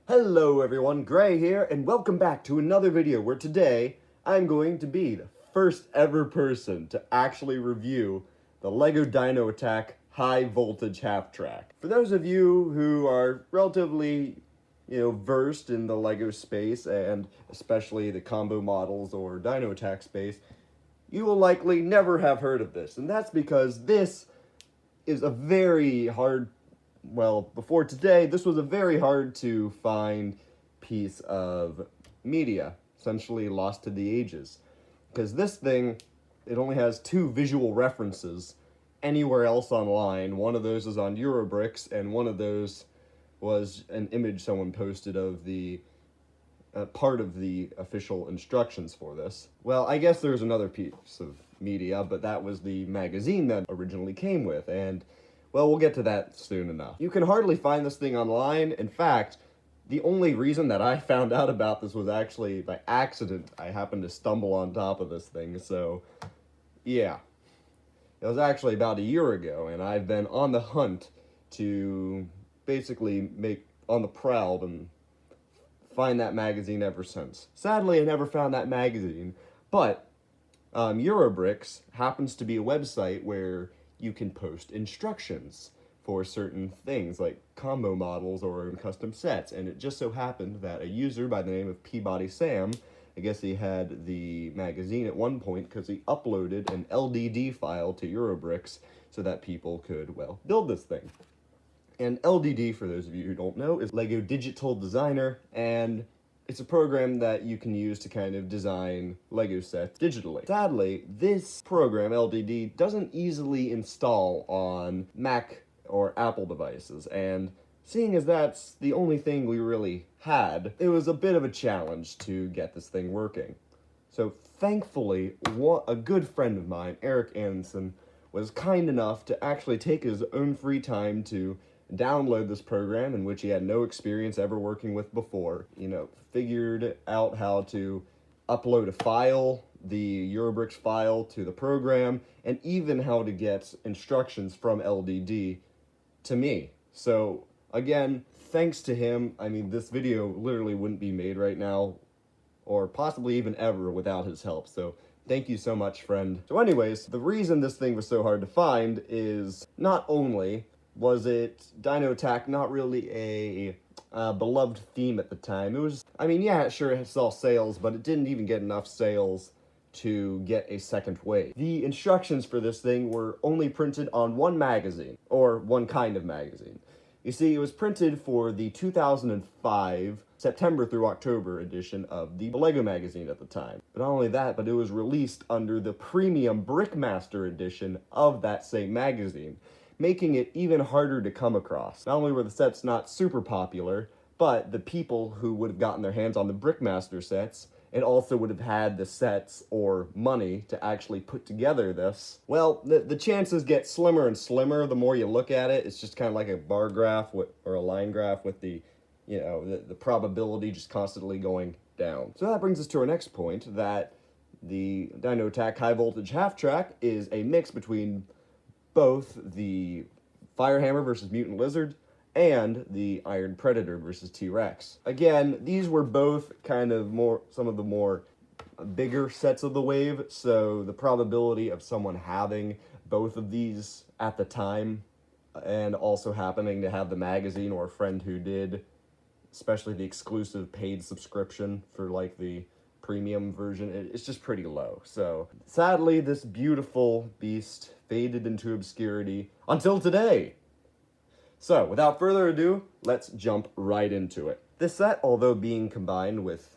Hello everyone, Gray here, and welcome back to another video where today I'm going to be the first ever person to actually review the LEGO Dino Attack High Voltage Half Track. For those of you who are relatively, versed in the LEGO space, and especially the combo models or Dino Attack space, you will likely never have heard of this, and that's because this is a very hard before today, this was a very hard to find piece of media, essentially lost to the ages. Because this thing, it only has 2 visual references anywhere else online. One of those is on Eurobricks, and one of those was an image someone posted of the part of the official instructions for this. Well, I guess there's another piece of media, but that was the magazine that originally came with, and well, we'll get to that soon enough. You can hardly find this thing online. In fact, the only reason that I found out about this was actually by accident. I happened to stumble on top of this thing, so yeah. It was actually about a year ago, and I've been on the hunt to basically make on the prowl and find that magazine ever since. Sadly, I never found that magazine, but Eurobricks happens to be a website where you can post instructions for certain things like combo models or custom sets, and it just so happened that a user by the name of Peabody Sam, I guess he had the magazine at one point because he uploaded an LDD file to Eurobricks so that people could, build this thing. And LDD, for those of you who don't know, is LEGO Digital Designer, and it's a program that you can use to kind of design LEGO sets digitally. Sadly, this program, LDD, doesn't easily install on Mac or Apple devices, and seeing as that's the only thing we really had, it was a bit of a challenge to get this thing working. So thankfully, a good friend of mine, Eric Anderson, was kind enough to actually take his own free time to download this program, in which he had no experience ever working with before. Figured out how to upload a file, the Eurobricks file, to the program, and even how to get instructions from LDD to me. So again, thanks to him. I mean, this video literally wouldn't be made right now, or possibly even ever, without his help. So thank you so much, friend. So anyways, the reason this thing was so hard to find is not only was it Dino Attack not really a beloved theme at the time. It was, sure, it saw sales, but it didn't even get enough sales to get a second wave. The instructions for this thing were only printed on one magazine, or one kind of magazine. You see, it was printed for the 2005 September through October edition of the LEGO magazine at the time. But not only that, but it was released under the premium Brickmaster edition of that same magazine, making it even harder to come across. Not only were the sets not super popular, but the people who would have gotten their hands on the Brickmaster sets, and also would have had the sets or money to actually put together this, well, the chances get slimmer and slimmer the more you look at it. It's just kind of like a bar graph or a line graph with the probability just constantly going down. So that brings us to our next point, that the Dino Attack High Voltage Half Track is a mix between both the Firehammer versus Mutant Lizard and the Iron Predator versus T-Rex. Again, these were both kind of some of the more bigger sets of the wave, so the probability of someone having both of these at the time and also happening to have the magazine or a friend who did, especially the exclusive paid subscription for like the premium version, it's just pretty low. So sadly, this beautiful beast faded into obscurity until today. So without further ado, let's jump right into it. This set, although being combined with,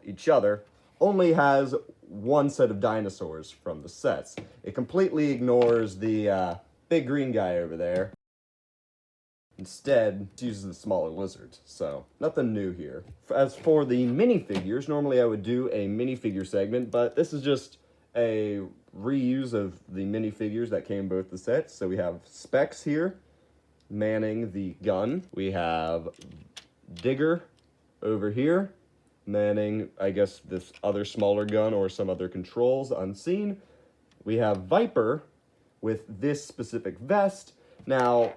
each other, only has one set of dinosaurs from the sets. It completely ignores the big green guy over there. Instead, it uses the smaller lizards, so nothing new here. As for the minifigures, normally I would do a minifigure segment, but this is just a reuse of the minifigures that came in both the sets. So we have Specs here, manning the gun. We have Digger over here, manning, I guess, this other smaller gun or some other controls unseen. We have Viper with this specific vest. Now,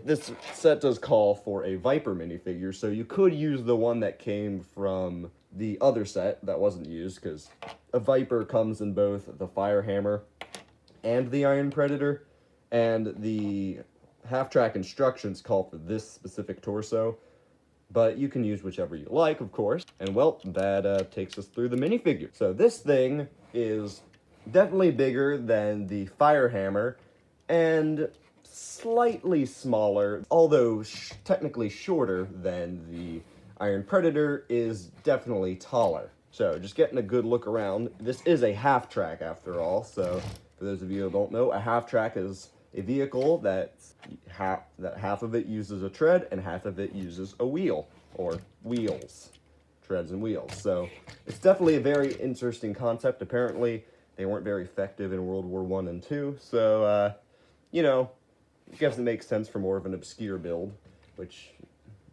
this set does call for a Viper minifigure, so you could use the one that came from the other set that wasn't used, because a Viper comes in both the Fire Hammer and the Iron Predator, and the half-track instructions call for this specific torso, but you can use whichever you like, of course. And well, that takes us through the minifigure. So this thing is definitely bigger than the Fire Hammer, and slightly smaller, although technically shorter than the Iron Predator, is definitely taller. So just getting a good look around. This is a half-track after all, so for those of you who don't know, a half-track is a vehicle that half of it uses a tread and half of it uses a wheel, or wheels. Treads and wheels. So it's definitely a very interesting concept. Apparently they weren't very effective in World War I and II, so you know, I guess it makes sense for more of an obscure build, which,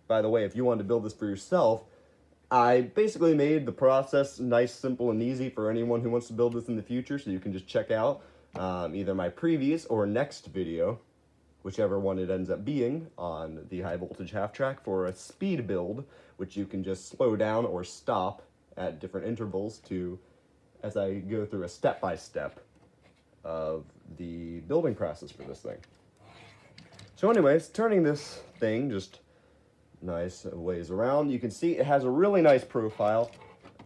by the way, if you wanted to build this for yourself, I basically made the process nice, simple, and easy for anyone who wants to build this in the future, so you can just check out either my previous or next video, whichever one it ends up being, on the high voltage half track for a speed build, which you can just slow down or stop at different intervals to, as I go through a step-by-step of the building process for this thing. So anyways, turning this thing just nice ways around, you can see it has a really nice profile,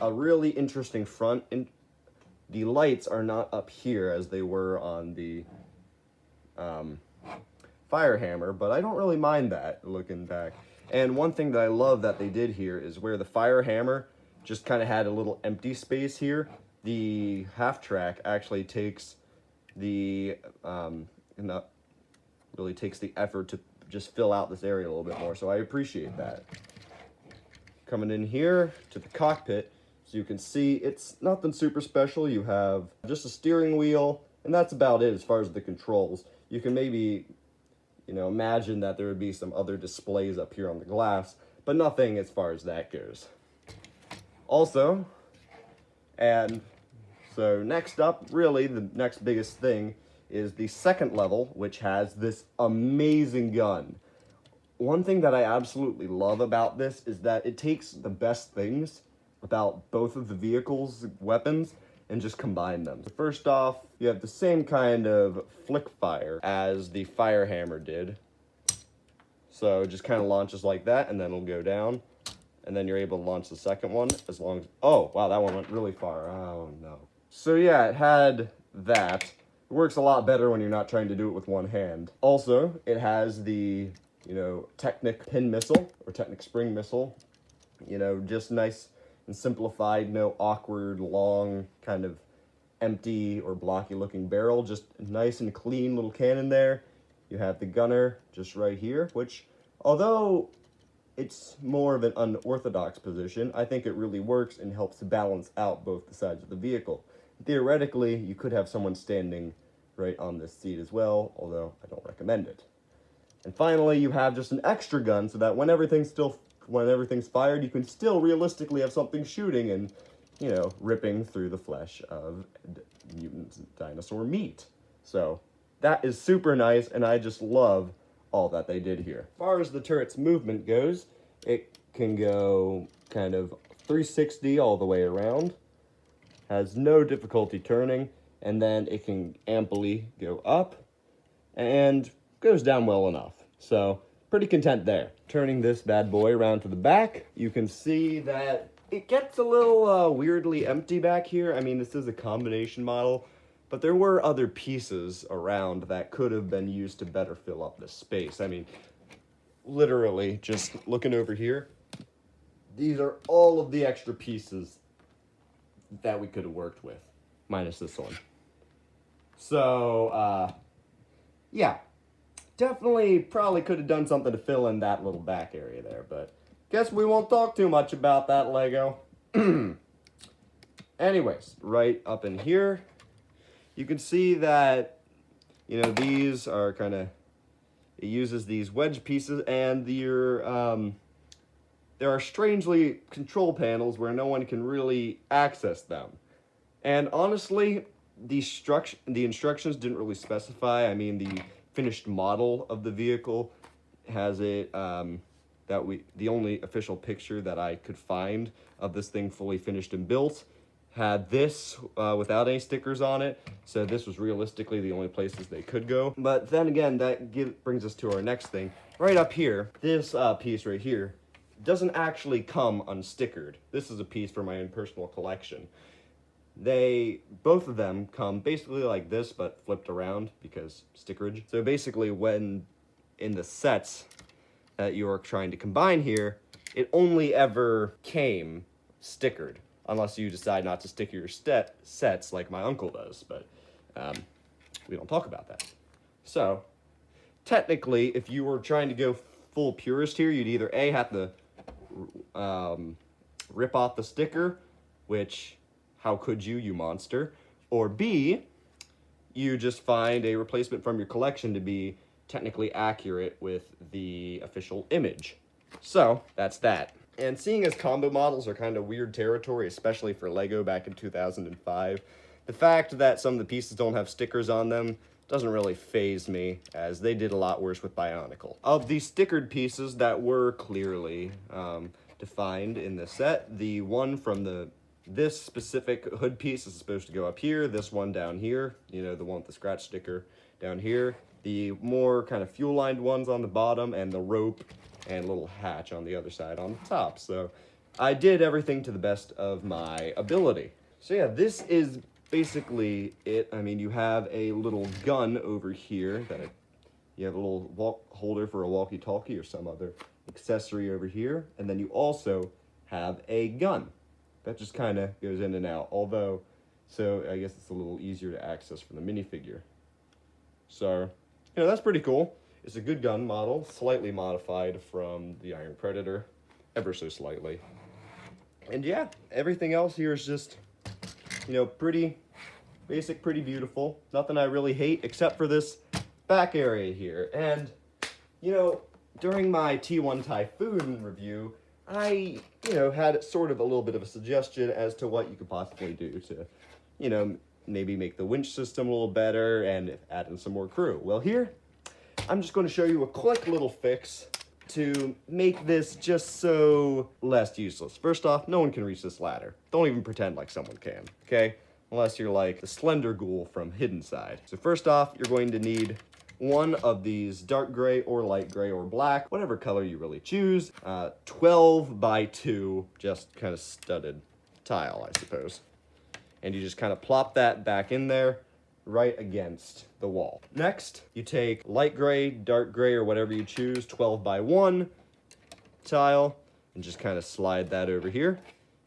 a really interesting front, and the lights are not up here as they were on the Fire Hammer, but I don't really mind that looking back. And one thing that I love that they did here is where the Fire Hammer just kind of had a little empty space here, the half track actually takes the really takes the effort to just fill out this area a little bit more, so I appreciate that. Coming in here to the cockpit, so you can see it's nothing super special. You have just a steering wheel, and that's about it as far as the controls. You can maybe, you know, imagine that there would be some other displays up here on the glass, but nothing as far as that goes. Also, and so next up, really the next biggest thing is the second level, which has this amazing gun. One thing that I absolutely love about this is that it takes the best things about both of the vehicles' weapons and just combine them. So first off, you have the same kind of flick fire as the Fire Hammer did. So it just kind of launches like that, and then it'll go down. And then you're able to launch the second one as long as... Oh, wow, that one went really far. Oh, no. So yeah, it had that. It works a lot better when you're not trying to do it with one hand. Also, it has the, you know, Technic pin missile, or Technic spring missile. You know, just nice and simplified, no awkward, long, kind of empty or blocky looking barrel. Just nice and clean little cannon there. You have the gunner just right here, which, although it's more of an unorthodox position, I think it really works and helps to balance out both the sides of the vehicle. Theoretically, you could have someone standing right on this seat as well, although I don't recommend it. And finally, you have just an extra gun so that when everything's fired, you can still realistically have something shooting and, you know, ripping through the flesh of mutant dinosaur meat. So that is super nice, and I just love all that they did here. As far as the turret's movement goes, it can go kind of 360 all the way around, has no difficulty turning, and then it can amply go up and goes down well enough. So pretty content there. Turning this bad boy around to the back, you can see that it gets a little weirdly empty back here. I mean, this is a combination model, but there were other pieces around that could have been used to better fill up this space. I mean, literally, just looking over here, these are all of the extra pieces that we could have worked with, minus this one. So, yeah, definitely probably could have done something to fill in that little back area there, but guess we won't talk too much about that, Lego. Anyways, right up in here, you can see that, you know, these are kind of, it uses these wedge pieces, and there are strangely control panels where no one can really access them. And honestly, the instructions didn't really specify. I mean, the finished model of the vehicle has it, the only official picture that I could find of this thing fully finished and built had this without any stickers on it, so this was realistically the only places they could go. But then again, that brings us to our next thing. Right up here, this piece right here doesn't actually come unstickered. This is a piece for my own personal collection. Both of them come basically like this, but flipped around because stickerage. So basically when in the sets that you are trying to combine here, it only ever came stickered, unless you decide not to sticker your sets like my uncle does, but we don't talk about that. So, technically, if you were trying to go full purist here, you'd either A, have to rip off the sticker, which, how could you, you monster, or B, you just find a replacement from your collection to be technically accurate with the official image. So, that's that. And seeing as combo models are kind of weird territory, especially for LEGO back in 2005, the fact that some of the pieces don't have stickers on them doesn't really faze me, as they did a lot worse with Bionicle. Of the stickered pieces that were clearly defined in the set, the one from this specific hood piece is supposed to go up here, this one down here, you know, the one with the scratch sticker down here, the more kind of fuel-lined ones on the bottom, and the rope and little hatch on the other side on the top. So I did everything to the best of my ability. So yeah, this is basically it. I mean, you have a little gun over here you have a little holder for a walkie-talkie or some other accessory over here, and then you also have a gun that just kind of goes in and out, so I guess it's a little easier to access from the minifigure. So, you know, that's pretty cool. It's a good gun model, slightly modified from the Iron Predator, ever so slightly. And yeah, everything else here is just, you know, pretty basic, pretty beautiful. Nothing I really hate except for this back area here. And, you know, during my T1 Typhoon review, I, you know, had sort of a little bit of a suggestion as to what you could possibly do to, you know, maybe make the winch system a little better and add in some more crew. Well, here, I'm just going to show you a quick little fix to make this just so less useless. First off, no one can reach this ladder. Don't even pretend like someone can, okay? Unless you're like the Slender Ghoul from Hidden Side. So first off, you're going to need one of these dark gray or light gray or black, whatever color you really choose, 12 by 2, just kind of studded tile, I suppose. And you just kind of plop that back in there, right against the wall. Next, you take light gray, dark gray, or whatever you choose, 12 by 1 tile, and just kind of slide that over here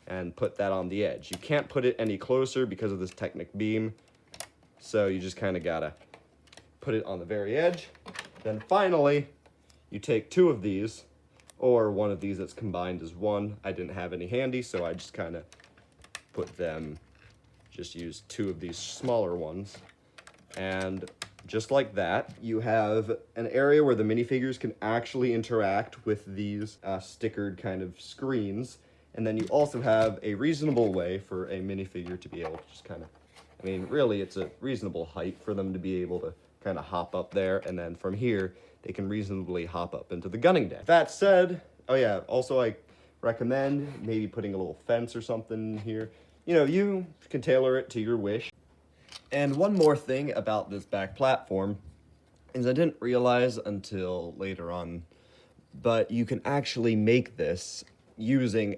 and put that on the edge. You can't put it any closer because of this Technic beam, so you just kind of gotta put it on the very edge. Then finally, you take 2 of these, or one of these that's combined as one. I didn't have any handy, so I just kind of just use 2 of these smaller ones. And just like that, you have an area where the minifigures can actually interact with these stickered kind of screens. And then you also have a reasonable way for a minifigure to be able to just kind of, I mean, really it's a reasonable height for them to be able to kind of hop up there. And then from here, they can reasonably hop up into the gunning deck. That said, oh yeah, also I recommend maybe putting a little fence or something here. You know, you can tailor it to your wish. And one more thing about this back platform is I didn't realize until later on, but you can actually make this using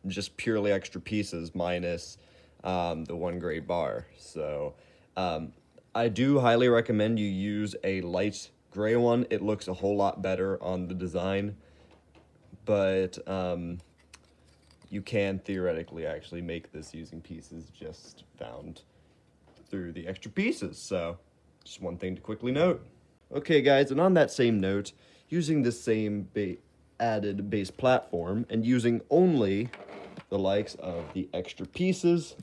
just purely extra pieces minus the 1 gray bar. So I do highly recommend you use a light gray one. It looks a whole lot better on the design, but you can theoretically actually make this using pieces just found through the extra pieces. So just one thing to quickly note. Okay guys, and on that same note, using the same added base platform and using only the likes of the extra pieces,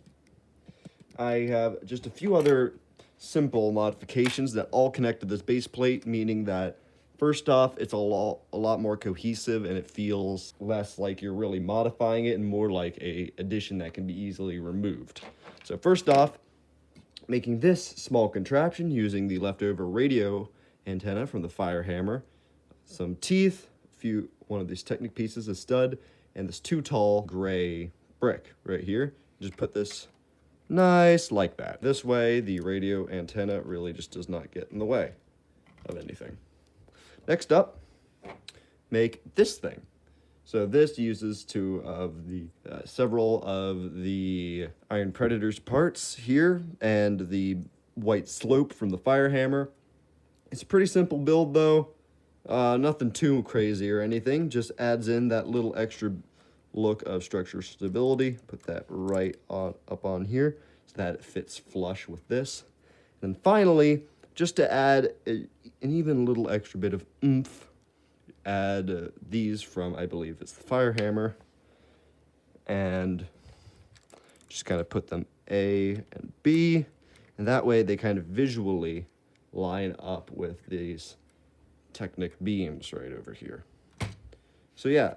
I have just a few other simple modifications that all connect to this base plate, meaning that first off, it's a lot more cohesive and it feels less like you're really modifying it and more like a addition that can be easily removed. So first off, making this small contraption using the leftover radio antenna from the Fire Hammer some teeth, one of these Technic pieces, a stud, and this 2 tall gray brick right here. Just put this nice like that. This way, the radio antenna really just does not get in the way of anything. Next up, make this thing. So this uses several of the Iron Predator's parts here and the white slope from the fire hammer. It's a pretty simple build though. Nothing too crazy or anything. Just adds in that little extra look of structural stability. Put that right up on here so that it fits flush with this. And then finally, just to add an even little extra bit of oomph, add these from, I believe it's the fire hammer, and just kind of put them A and B, and that way they kind of visually line up with these Technic beams right over here. So yeah,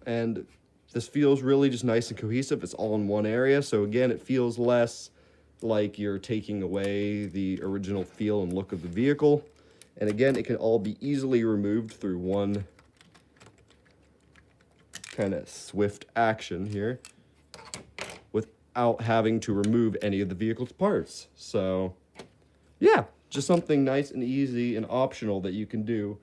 and this feels really just nice and cohesive. It's all in one area, so again, it feels less like you're taking away the original feel and look of the vehicle. And again, it can all be easily removed through one kind of swift action here without having to remove any of the vehicle's parts. So yeah, just something nice and easy and optional that you can do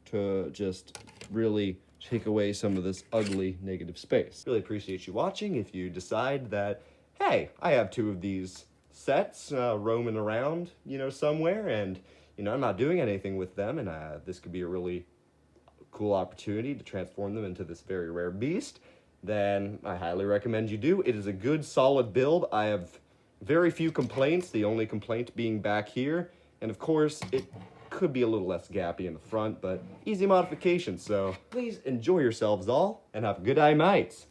to just really take away some of this ugly negative space. Really appreciate you watching. If you decide that, hey, I have 2 of these sets roaming around, somewhere, and I'm not doing anything with them, and this could be a really cool opportunity to transform them into this very rare beast, then I highly recommend you do. It is a good, solid build. I have very few complaints, the only complaint being back here, and of course, it could be a little less gappy in the front, but easy modification, so please enjoy yourselves all, and have a good night.